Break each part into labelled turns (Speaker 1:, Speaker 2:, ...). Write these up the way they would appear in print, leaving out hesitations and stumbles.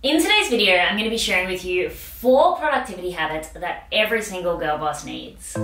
Speaker 1: In today's video, I'm going to be sharing with you 4 productivity habits that every single girl boss needs.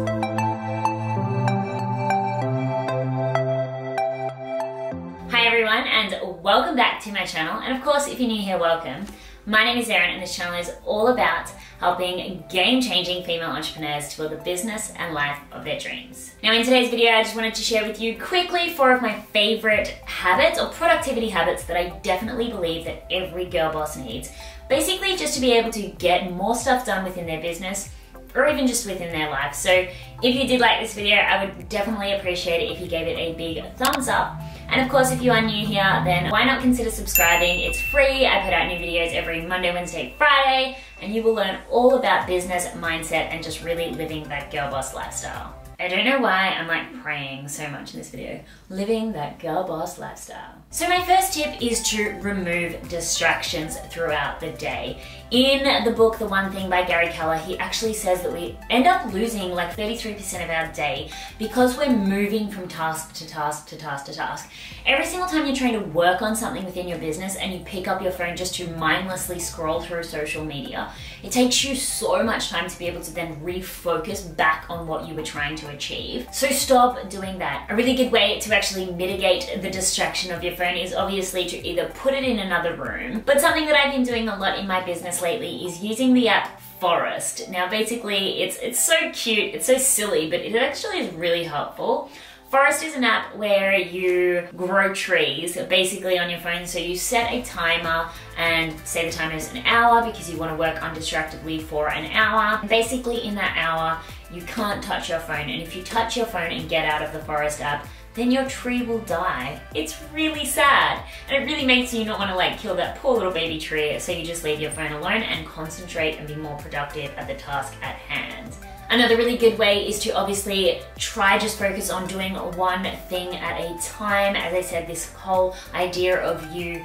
Speaker 1: Hi everyone, and welcome back to my channel. And of course, if you're new here, welcome. My name is Erin, and this channel is all about helping game-changing female entrepreneurs to build the business and life of their dreams. Now in today's video, I just wanted to share with you quickly 4 of my favorite habits or productivity habits that I definitely believe that every girl boss needs. Basically just to be able to get more stuff done within their business or even just within their life. So if you did like this video, I would definitely appreciate it if you gave it a big thumbs up. And of course, if you are new here, then why not consider subscribing? It's free. I put out new videos every Monday, Wednesday, Friday, and you will learn all about business, mindset, and just really living that girl boss lifestyle. I don't know why I'm like praying so much in this video. Living that girl boss lifestyle. So my first tip is to remove distractions throughout the day. In the book, The One Thing by Gary Keller, he actually says that we end up losing like 33% of our day because we're moving from task to task to task to task. Every single time you're trying to work on something within your business and you pick up your phone just to mindlessly scroll through social media, it takes you so much time to be able to then refocus back on what you were trying to achieve. So stop doing that. A really good way to actually mitigate the distraction of your phone is obviously to either put it in another room, but something that I've been doing a lot in my business lately is using the app Forest. Now basically it's so cute, it's so silly, but it actually is really helpful. Forest is an app where you grow trees basically on your phone. So you set a timer and say the timer is an hour because you want to work undistractedly for an hour. And basically in that hour, you can't touch your phone. And if you touch your phone and get out of the Forest app, then your tree will die. It's really sad. And it really makes you not want to like kill that poor little baby tree. So you just leave your phone alone and concentrate and be more productive at the task at hand. Another really good way is to obviously try just focus on doing one thing at a time. As I said, this whole idea of you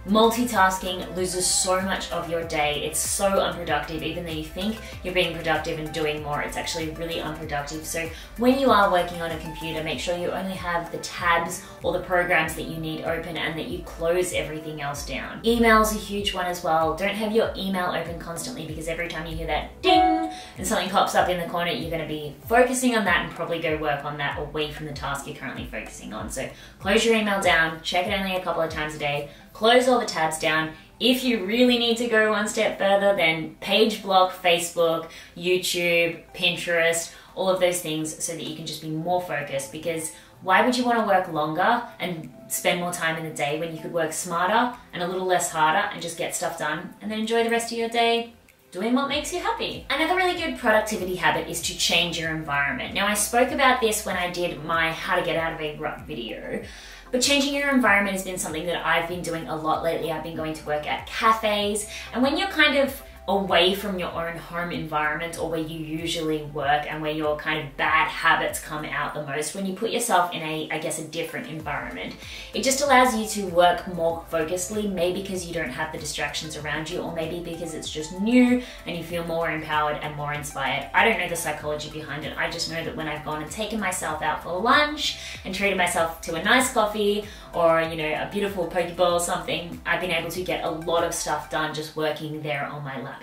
Speaker 1: multitasking loses so much of your day. It's so unproductive. Even though you think you're being productive and doing more, it's actually really unproductive. So when you are working on a computer, make sure you only have the tabs or the programs that you need open and that you close everything else down. Email's a huge one as well. Don't have your email open constantly because every time you hear that ding and something pops up in the corner, you're going to be focusing on that and probably go work on that away from the task you're currently focusing on. So close your email down, check it only a couple of times a day, close all the tabs down. If you really need to go one step further, then page block Facebook, YouTube, Pinterest, all of those things so that you can just be more focused, because why would you want to work longer and spend more time in the day when you could work smarter and a little less harder and just get stuff done and then enjoy the rest of your day doing what makes you happy? Another really good productivity habit is to change your environment. Now I spoke about this when I did my how to get out of a rut video, but changing your environment has been something that I've been doing a lot lately. I've been going to work at cafes, and when you're kind of away from your own home environment or where you usually work and where your kind of bad habits come out the most, when you put yourself in I guess a different environment, it just allows you to work more focusedly, maybe because you don't have the distractions around you, or maybe because it's just new and you feel more empowered and more inspired. I don't know the psychology behind it. I just know that when I've gone and taken myself out for lunch and treated myself to a nice coffee or, you know, a beautiful poke bowl or something, I've been able to get a lot of stuff done just working there on my laptop.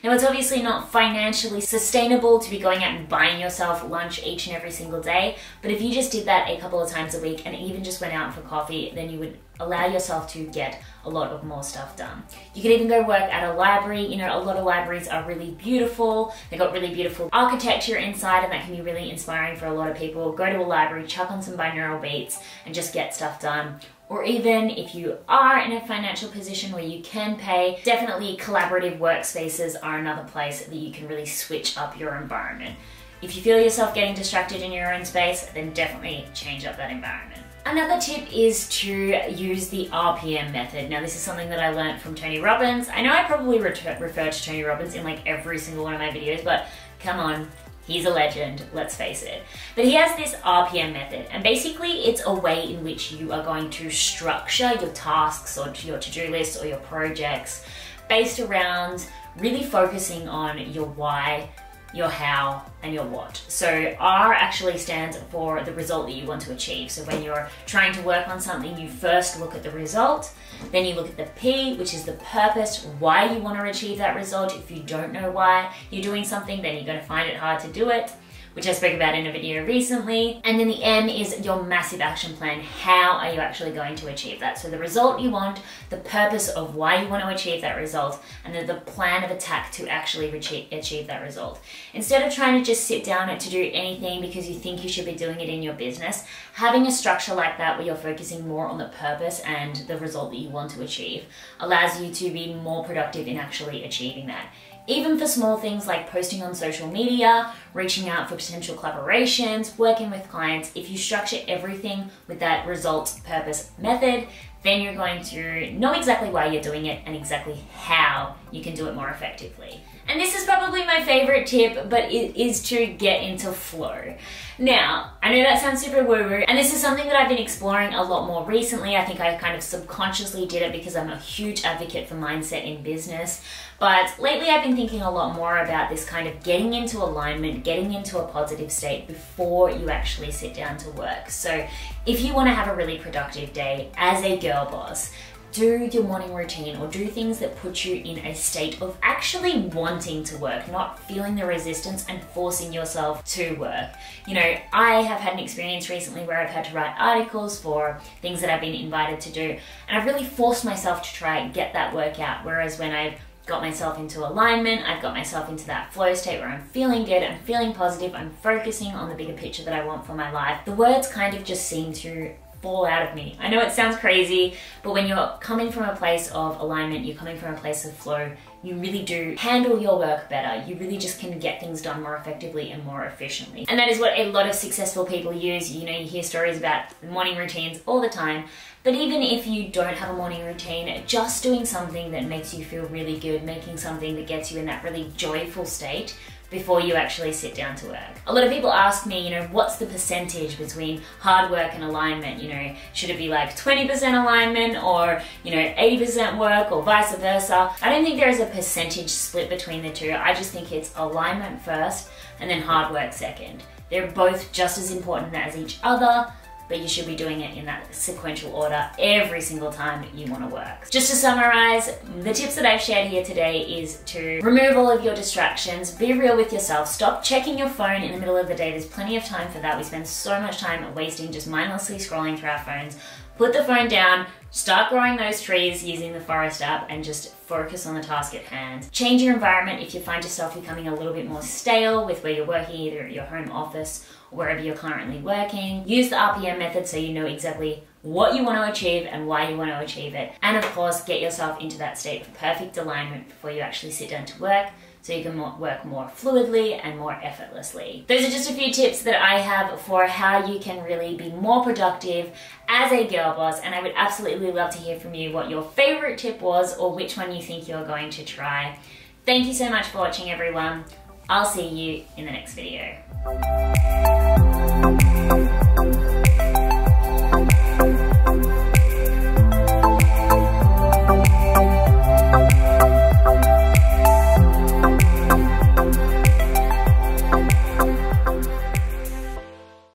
Speaker 1: Now it's obviously not financially sustainable to be going out and buying yourself lunch each and every single day, but if you just did that a couple of times a week and even just went out for coffee, then you would allow yourself to get a lot of more stuff done. You could even go work at a library. You know, a lot of libraries are really beautiful. They've got really beautiful architecture inside, and that can be really inspiring for a lot of people. Go to a library, chuck on some binaural beats and just get stuff done. Or even if you are in a financial position where you can pay, definitely collaborative workspaces are another place that you can really switch up your environment. If you feel yourself getting distracted in your own space, then definitely change up that environment. Another tip is to use the RPM method. Now this is something that I learned from Tony Robbins. I know I probably refer to Tony Robbins in like every single one of my videos, but come on, he's a legend, let's face it. But he has this RPM method, and basically it's a way in which you are going to structure your tasks or your to-do lists or your projects based around really focusing on your why your how, and your what. So R actually stands for the result that you want to achieve. So when you're trying to work on something, you first look at the result, then you look at the P, which is the purpose, why you want to achieve that result. If you don't know why you're doing something, then you're going to find it hard to do it, which I spoke about in a video recently. And then the M is your massive action plan. How are you actually going to achieve that? So the result you want, the purpose of why you want to achieve that result, and then the plan of attack to actually achieve that result. Instead of trying to just sit down to do anything because you think you should be doing it in your business, having a structure like that where you're focusing more on the purpose and the result that you want to achieve allows you to be more productive in actually achieving that. Even for small things like posting on social media, reaching out for potential collaborations, working with clients, if you structure everything with that result, purpose, method, then you're going to know exactly why you're doing it and exactly how you can do it more effectively. And this is probably my favorite tip, but it is to get into flow. Now, I know that sounds super woo-woo, and this is something that I've been exploring a lot more recently. I think I kind of subconsciously did it because I'm a huge advocate for mindset in business. But lately I've been thinking a lot more about this kind of getting into alignment, getting into a positive state before you actually sit down to work. So if you want to have a really productive day as a girl boss, do your morning routine or do things that put you in a state of actually wanting to work, not feeling the resistance and forcing yourself to work. You know, I have had an experience recently where I've had to write articles for things that I've been invited to do, and I've really forced myself to try and get that work out, whereas when I've got myself into alignment, I've got myself into that flow state where I'm feeling good, I'm feeling positive, I'm focusing on the bigger picture that I want for my life, the words kind of just seem to fall out of me. I know it sounds crazy, but when you're coming from a place of alignment, you're coming from a place of flow, you really do handle your work better. You really just can get things done more effectively and more efficiently. And that is what a lot of successful people use. You know, you hear stories about morning routines all the time. But even if you don't have a morning routine, just doing something that makes you feel really good, making something that gets you in that really joyful state before you actually sit down to work. A lot of people ask me, you know, what's the percentage between hard work and alignment? You know, should it be like 20% alignment or, you know, 80% work or vice versa? I don't think there is a percentage split between the two. I just think it's alignment first and then hard work second. They're both just as important as each other, but you should be doing it in that sequential order every single time you want to work. Just to summarize, the tips that I've shared here today is to remove all of your distractions, be real with yourself, stop checking your phone in the middle of the day. There's plenty of time for that. We spend so much time wasting just mindlessly scrolling through our phones. Put the phone down, start growing those trees using the Forest app, and just focus on the task at hand. Change your environment if you find yourself becoming a little bit more stale with where you're working, either at your home office or wherever you're currently working. Use the RPM method so you know exactly what you want to achieve and why you want to achieve it. And of course, get yourself into that state of perfect alignment before you actually sit down to work, so you can work more fluidly and more effortlessly. Those are just a few tips that I have for how you can really be more productive as a girl boss, and I would absolutely love to hear from you what your favorite tip was or which one you think you're going to try. Thank you so much for watching, everyone. I'll see you in the next video.